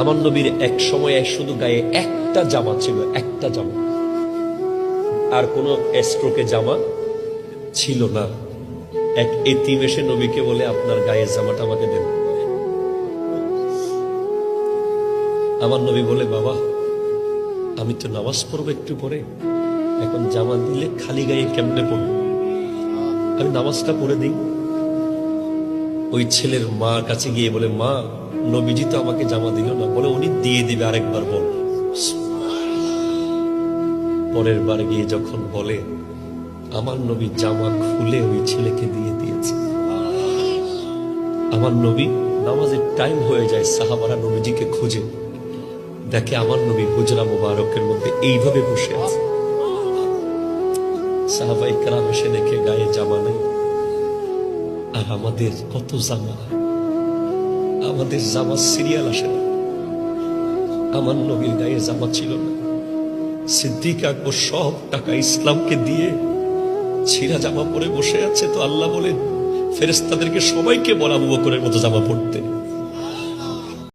আমার নবীর এক সময় শুধু গায়ে একটা জামা ছিল, একটা জামা, আর কোন স্ট্রোকে জামা ছিল না। এক এতিম এসে নবীকে বলে, আপনার গায়ের জামাটা আমাকে দেন। আমার নবী বলে, বাবা আমি তো নামাজ পড়বো একটু পরে, এখন জামা দিলে খালি গায়ে কেমনে পড়বো, আমি নামাজটা পড়ে দিই। ওই ছেলের মা কাছে গিয়ে বলে, মা নবীজি তো আমাকে জামা দিল না। বলে, উনি দিয়ে দিবে, আরেকবার বল। পরের বার গিয়ে যখন বলে, আমার নবী জামা খুলে ওই ছেলেকে দিয়ে দিয়েছে। আমার নবী, নামাজের টাইম হয়ে যায়, সাহাবারা নবীজিকে খুঁজে দেখে আমার নবী হুজরা মুবারকের মধ্যে এইভাবে বসে আছে। সাহাবায়ে কেরাম এসে দেখে গায়ে জামা নেই। আর আমাদের কত জামা, আমাদের জামা সিরিয়াল আসে না। আমার নবীর গায়ে জামা ছিল না। সিদ্দিক আকবর সব টাকা ইসলামকে দিয়ে ছিঁড়া জামা পরে বসে আছে। তো আল্লাহ বলেন, ফেরেশতাদেরকে সবাইকে বলা, আবু বকরের মতো জামা পড়তে।